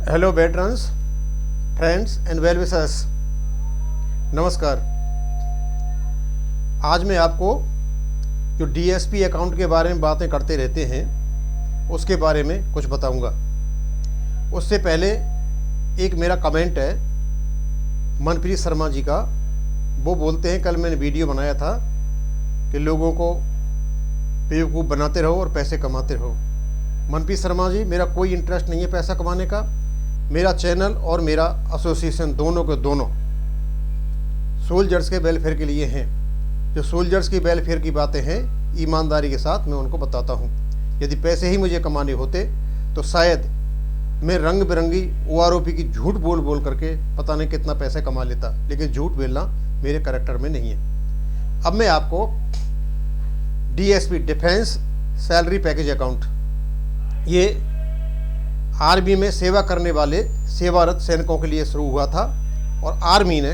Hello veterans, friends and well wishers, नमस्कार। आज मैं आपको जो डीएसपी अकाउंट के बारे में बातें करते रहते हैं उसके बारे में कुछ बताऊंगा। उससे पहले एक मेरा कमेंट है मनप्रीत शर्मा जी का। वो बोलते हैं कल मैंने वीडियो बनाया था कि लोगों को बेवकूफ़ बनाते रहो और पैसे कमाते रहो। मनप्रीत शर्मा जी, मेरा कोई इंटरेस्ट नहीं है पैसा कमाने का। मेरा चैनल और मेरा एसोसिएशन दोनों के दोनों सोल्जर्स के वेलफेयर के लिए हैं। जो सोल्जर्स की वेलफेयर की बातें हैं ईमानदारी के साथ मैं उनको बताता हूँ। यदि पैसे ही मुझे कमाने होते तो शायद मैं रंग बिरंगी OROP की झूठ बोल बोल करके पता नहीं कितना पैसे कमा लेता, लेकिन झूठ बोलना मेरे कैरेक्टर में नहीं है। अब मैं आपको DSP defence salary package account, ये आर्मी में सेवा करने वाले सेवारत सैनिकों के लिए शुरू हुआ था और आर्मी ने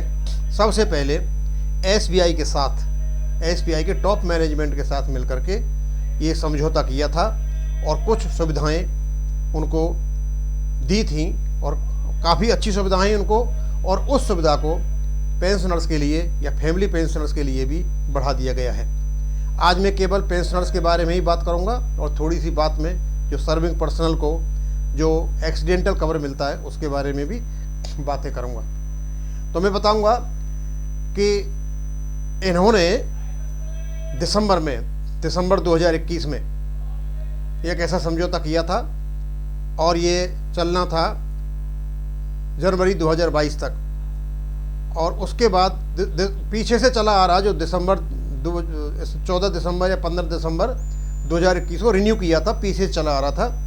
सबसे पहले SBI के साथ, SBI के टॉप मैनेजमेंट के साथ मिलकर के ये समझौता किया था और कुछ सुविधाएं उनको दी थी और काफ़ी अच्छी सुविधाएं उनको, और उस सुविधा को पेंशनर्स के लिए या फैमिली पेंशनर्स के लिए भी बढ़ा दिया गया है। आज मैं केवल पेंशनर्स के बारे में ही बात करूंगा और थोड़ी सी बात में जो सर्विंग पर्सनल को जो एक्सीडेंटल कवर मिलता है उसके बारे में भी बातें करूंगा। तो मैं बताऊंगा कि इन्होंने दिसंबर 2021 में एक ऐसा समझौता किया था और ये चलना था जनवरी 2022 तक, और उसके बाद पीछे से चला आ रहा जो 14 दिसंबर या 15 दिसंबर 2021 को रिन्यू किया था, पीछे से चला आ रहा था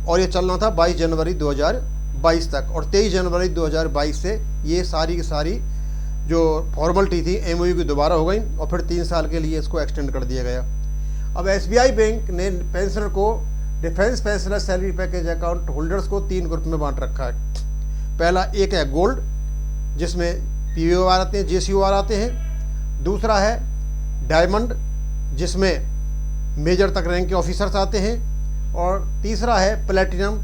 और ये चलना था 22 जनवरी 2022 तक। और 23 जनवरी 2022 से ये सारी की सारी जो फॉर्मेलिटी थी MOU की दोबारा हो गई और फिर 3 साल के लिए इसको एक्सटेंड कर दिया गया। अब SBI बैंक ने पेंशनर को defence pensioner salary package account holders को 3 ग्रुप में बांट रखा है। पहला एक है गोल्ड, जिसमें POR आते हैं, JCOR आते हैं। दूसरा है डायमंड, जिसमें मेजर तक रैंक के ऑफिसर्स आते हैं। और तीसरा है प्लेटिनम,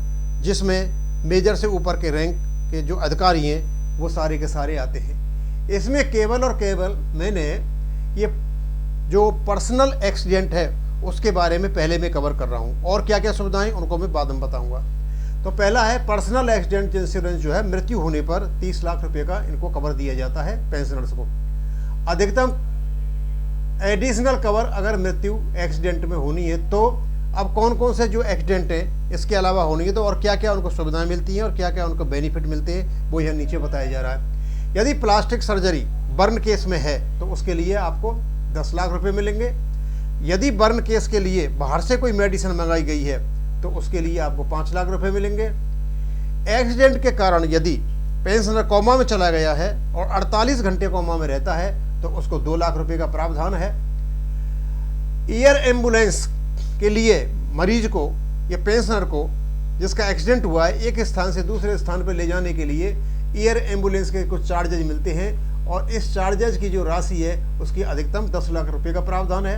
जिसमें मेजर से ऊपर के रैंक के जो अधिकारी हैं वो सारे के सारे आते हैं। इसमें केवल और केवल मैंने ये जो पर्सनल एक्सीडेंट है उसके बारे में पहले मैं कवर कर रहा हूँ, और क्या क्या सुविधाएं उनको मैं बाद में बताऊँगा। तो पहला है पर्सनल एक्सीडेंट इंश्योरेंस, जो है मृत्यु होने पर 30 लाख रुपये का इनको कवर दिया जाता है पेंशनर्स को। अधिकतम एडिशनल कवर अगर मृत्यु एक्सीडेंट में होनी है तो अब कौन कौन से जो एक्सीडेंट हैं इसके अलावा होनी है तो और क्या क्या उनको सुविधाएं मिलती हैं और क्या क्या उनको बेनिफिट मिलते हैं वो यहाँ नीचे बताया जा रहा है। यदि प्लास्टिक सर्जरी बर्न केस में है तो उसके लिए आपको 10 लाख रुपए मिलेंगे। यदि बर्न केस के लिए बाहर से कोई मेडिसिन मंगाई गई है तो उसके लिए आपको 5 लाख रुपए मिलेंगे। एक्सीडेंट के कारण यदि पेंशनर कोमा में चला गया है और 48 घंटे कोमा में रहता है तो उसको 2 लाख रुपए का प्रावधान है। एयर एम्बुलेंस के लिए मरीज को या पेंशनर को जिसका एक्सीडेंट हुआ है एक स्थान से दूसरे स्थान पर ले जाने के लिए एयर एम्बुलेंस के कुछ चार्जेज मिलते हैं और इस चार्जेज की जो राशि है उसकी अधिकतम 10 लाख रुपए का प्रावधान है।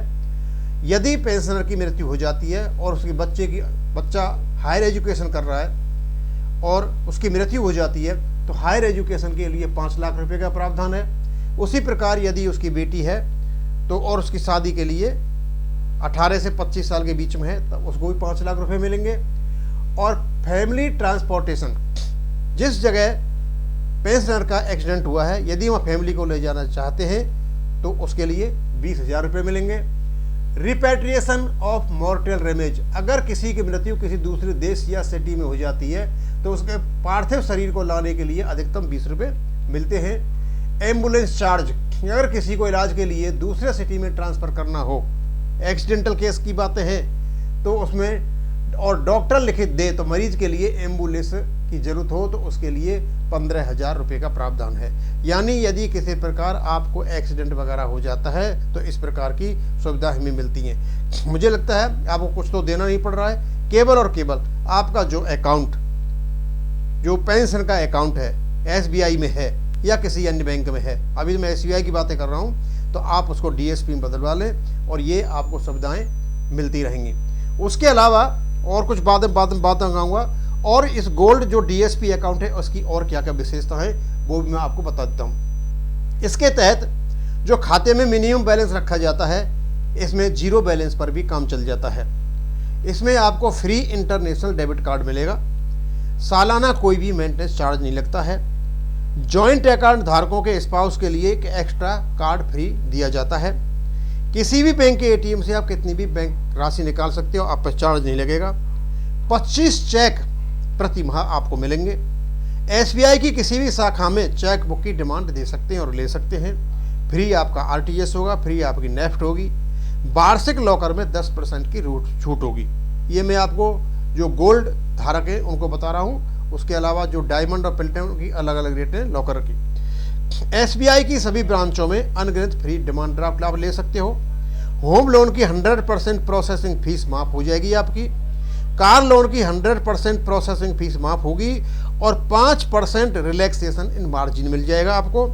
यदि पेंशनर की मृत्यु हो जाती है और उसके बच्चा हायर एजुकेशन कर रहा है और उसकी मृत्यु हो जाती है तो हायर एजुकेशन के लिए 5 लाख रुपए का प्रावधान है। उसी प्रकार यदि उसकी बेटी है तो और उसकी शादी के लिए 18 से 25 साल के बीच में है तब उसको भी 5 लाख रुपए मिलेंगे। और फैमिली ट्रांसपोर्टेशन, जिस जगह पेंशनर का एक्सीडेंट हुआ है यदि वह फैमिली को ले जाना चाहते हैं तो उसके लिए 20,000 रुपये मिलेंगे। रिपेट्रिएशन ऑफ मॉर्टल रेमेज, अगर किसी की मृत्यु किसी दूसरे देश या सिटी में हो जाती है तो उसके पार्थिव शरीर को लाने के लिए अधिकतम 20 रुपये मिलते हैं। एम्बुलेंस चार्ज, अगर किसी को इलाज के लिए दूसरे सिटी में ट्रांसफ़र करना हो, एक्सीडेंटल केस की बातें हैं तो उसमें, और डॉक्टर लिखित दे तो मरीज के लिए एम्बुलेंस की जरूरत हो तो उसके लिए 15,000 रुपये का प्रावधान है। यानी यदि किसी प्रकार आपको एक्सीडेंट वगैरह हो जाता है तो इस प्रकार की सुविधा हमें मिलती हैं। मुझे लगता है आपको कुछ तो देना नहीं पड़ रहा है, केवल और केवल आपका जो अकाउंट, जो पेंशन का अकाउंट है SBI में है या किसी अन्य बैंक में है, अभी मैं SBI की बातें कर रहा हूँ, तो आप उसको DSP में बदलवा लें और ये आपको सुविधाएं मिलती रहेंगी। उसके अलावा और कुछ बातें बताऊंगा और इस गोल्ड जो डीएसपी अकाउंट है उसकी और क्या क्या विशेषता है वो भी मैं आपको बता देता हूँ। इसके तहत जो खाते में मिनिमम बैलेंस रखा जाता है, इसमें जीरो बैलेंस पर भी काम चल जाता है। इसमें आपको फ्री इंटरनेशनल डेबिट कार्ड मिलेगा, सालाना कोई भी मेंटेनेंस चार्ज नहीं लगता है। जॉइंट अकाउंट धारकों के स्पाउस के लिए एक एक्स्ट्रा कार्ड फ्री दिया जाता है। किसी भी बैंक के एटीएम से आप कितनी भी बैंक राशि निकाल सकते हो, आप पर चार्ज नहीं लगेगा। 25 चेक प्रति माह आपको मिलेंगे। एसबीआई की किसी भी शाखा में चेक बुक की डिमांड दे सकते हैं और ले सकते हैं। फ्री आपका आरटीजीएस होगा, फ्री आपकी नेफ्ट होगी। वार्षिक लॉकर में 10% की छूट होगी। ये मैं आपको जो गोल्ड धारक है उनको बता रहा हूँ। उसके अलावा जो डायमंड और प्लेटिनम की अलग अलग रेट है लॉकर की। एसबीआई की सभी ब्रांचों में अनगिनत फ्री डिमांड ड्राफ्ट आप ले सकते हो। होम लोन की 100% प्रोसेसिंग फीस माफ हो जाएगी आपकी। कार लोन की 100% प्रोसेसिंग फीस माफ होगी और 5% रिलैक्सेशन इन मार्जिन मिल जाएगा आपको।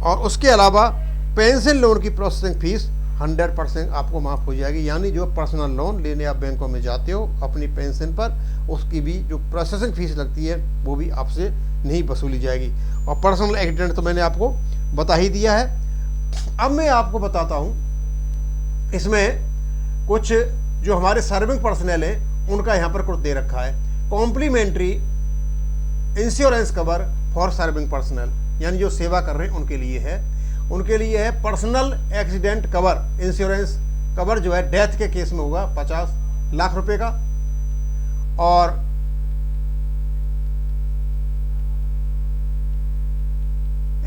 और उसके अलावा पेंशन लोन की प्रोसेसिंग फीस 100% आपको माफ हो जाएगी। यानी जो पर्सनल लोन लेने आप बैंकों में जाते हो अपनी पेंशन पर, उसकी भी जो प्रोसेसिंग फीस लगती है वो भी आपसे नहीं वसूली जाएगी। और पर्सनल एक्सीडेंट तो मैंने आपको बता ही दिया है। अब मैं आपको बताता हूँ इसमें कुछ जो हमारे सर्विंग पर्सनल है उनका यहाँ पर कुछ दे रखा है। Complimentary insurance cover for serving personal, यानी जो सेवा कर रहे हैं उनके लिए है। उनके लिए है personal accident cover insurance cover, जो है डेथ के केस में होगा 50 लाख रुपए का। और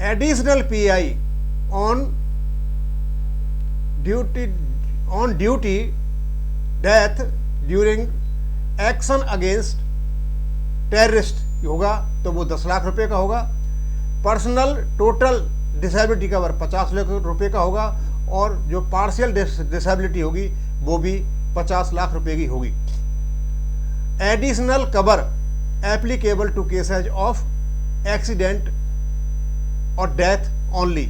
additional pi on duty death during action against terrorist होगा तो वो 10 लाख रुपए का होगा। Personal total disability cover 50 lakh रुपए का होगा और जो पार्शियल डिसेबिलिटी होगी वो भी 50 लाख रुपए की होगी। Additional cover applicable to cases of accident और डेथ ओनली,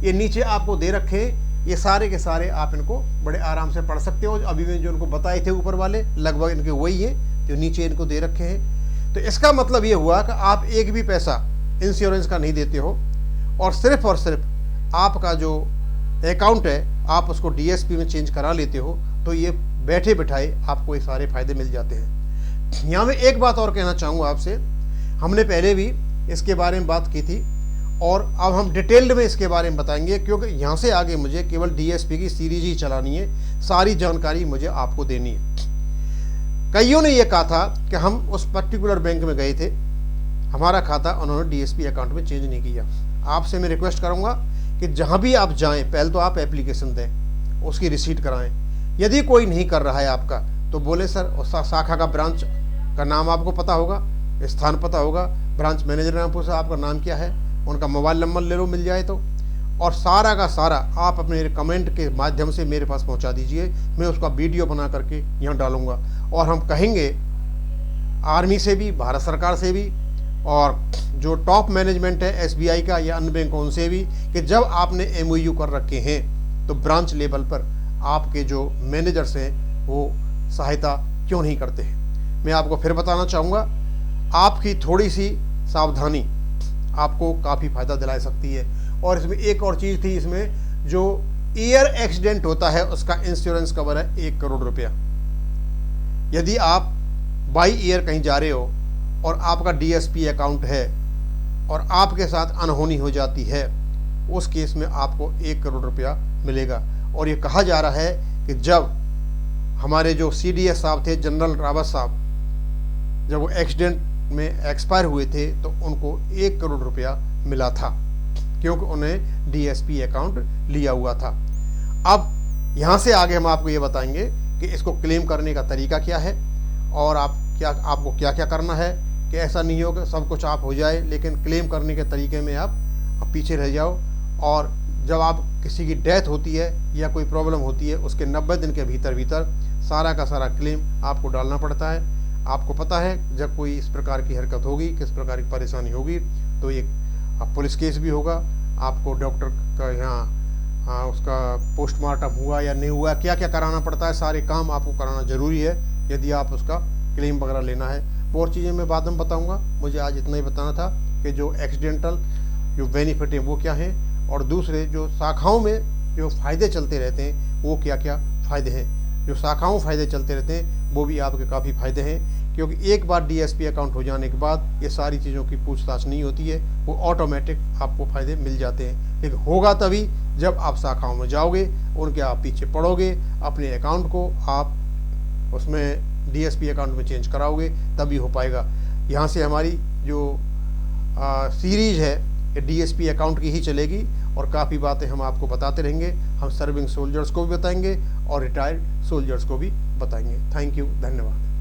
ये नीचे आपको दे रखे। ये सारे के सारे आप इनको बड़े आराम से पढ़ सकते हो। अभी मैं जो इनको बताए थे ऊपर वाले लगभग इनके वही हैं जो नीचे इनको दे रखे हैं। तो इसका मतलब ये हुआ कि आप एक भी पैसा इंश्योरेंस का नहीं देते हो और सिर्फ आपका जो अकाउंट है आप उसको डीएसपी में चेंज करा लेते हो, तो ये बैठे बिठाए आपको ये सारे फायदे मिल जाते हैं। यहाँ मैं एक बात और कहना चाहूँगा आपसे, हमने पहले भी इसके बारे में बात की थी और अब हम डिटेल्ड में इसके बारे में बताएंगे, क्योंकि यहाँ से आगे मुझे केवल डीएसपी की सीरीज ही चलानी है, सारी जानकारी मुझे आपको देनी है। कईयों ने यह कहा था कि हम उस पर्टिकुलर बैंक में गए थे, हमारा खाता उन्होंने डीएसपी अकाउंट में चेंज नहीं किया। आपसे मैं रिक्वेस्ट करूंगा कि जहां भी आप जाएं पहले तो आप एप्लीकेशन दें, उसकी रिसीट कराएं। यदि कोई नहीं कर रहा है आपका तो बोले सर शाखा का ब्रांच का नाम आपको पता होगा, स्थान पता होगा, ब्रांच मैनेजर नाम पूछा आपका नाम क्या है, उनका मोबाइल नंबर ले लो मिल जाए तो, और सारा का सारा आप अपने कमेंट के माध्यम से मेरे पास पहुंचा दीजिए। मैं उसका वीडियो बना करके यहाँ डालूंगा और हम कहेंगे आर्मी से भी, भारत सरकार से भी और जो टॉप मैनेजमेंट है एसबीआई का या अन्य बैंकों से भी कि जब आपने एमओयू कर रखे हैं तो ब्रांच लेवल पर आपके जो मैनेजर्स हैं वो सहायता क्यों नहीं करते हैं। मैं आपको फिर बताना चाहूँगा, आपकी थोड़ी सी सावधानी आपको काफ़ी फायदा दिला सकती है। और इसमें एक और चीज़ थी, इसमें जो ईयर एक्सीडेंट होता है उसका इंश्योरेंस कवर है 1 करोड़ रुपया। यदि आप बाई ईयर कहीं जा रहे हो और आपका डीएसपी अकाउंट है और आपके साथ अनहोनी हो जाती है, उस केस में आपको 1 करोड़ रुपया मिलेगा। और ये कहा जा रहा है कि जब हमारे जो सीडीएस साहब थे, जनरल रावत साहब, जब वो एक्सीडेंट में एक्सपायर हुए थे तो उनको 1 करोड़ रुपया मिला था, क्योंकि उन्हें डीएसपी अकाउंट लिया हुआ था। अब यहाँ से आगे हम आपको ये बताएंगे कि इसको क्लेम करने का तरीका क्या है और आपको क्या क्या करना है, कि ऐसा नहीं हो कि सब कुछ आप हो जाए लेकिन क्लेम करने के तरीके में आप पीछे रह जाओ। और जब आप किसी की डेथ होती है या कोई प्रॉब्लम होती है उसके 90 दिन के भीतर सारा का सारा क्लेम आपको डालना पड़ता है। आपको पता है जब कोई इस प्रकार की हरकत होगी, किस प्रकार की परेशानी होगी, तो एक पुलिस केस भी होगा, आपको डॉक्टर का यहाँ उसका पोस्टमार्टम हुआ या नहीं हुआ, क्या क्या कराना पड़ता है, सारे काम आपको कराना ज़रूरी है यदि आप उसका क्लेम वगैरह लेना है। और चीज़ें मैं बाद में बताऊंगा। मुझे आज इतना ही बताना था कि जो एक्सीडेंटल जो बेनिफिट हैं वो क्या हैं, और दूसरे जो शाखाओं में जो फ़ायदे चलते रहते हैं वो क्या क्या फ़ायदे हैं। जो शाखाओं फ़ायदे चलते रहते हैं वो भी आपके काफ़ी फ़ायदे हैं, क्योंकि एक बार डीएसपी अकाउंट हो जाने के बाद ये सारी चीज़ों की पूछताछ नहीं होती है, वो ऑटोमेटिक आपको फ़ायदे मिल जाते हैं। लेकिन होगा तभी जब आप शाखाओं में जाओगे, उनके आप पीछे पड़ोगे, अपने अकाउंट को आप उसमें डीएसपी अकाउंट में चेंज कराओगे, तभी हो पाएगा। यहाँ से हमारी जो सीरीज है ये डीएसपी अकाउंट की ही चलेगी, और काफ़ी बातें हम आपको बताते रहेंगे। हम सर्विंग सोल्जर्स को भी बताएंगे और रिटायर्ड सोल्जर्स को भी बताएंगे। थैंक यू, धन्यवाद।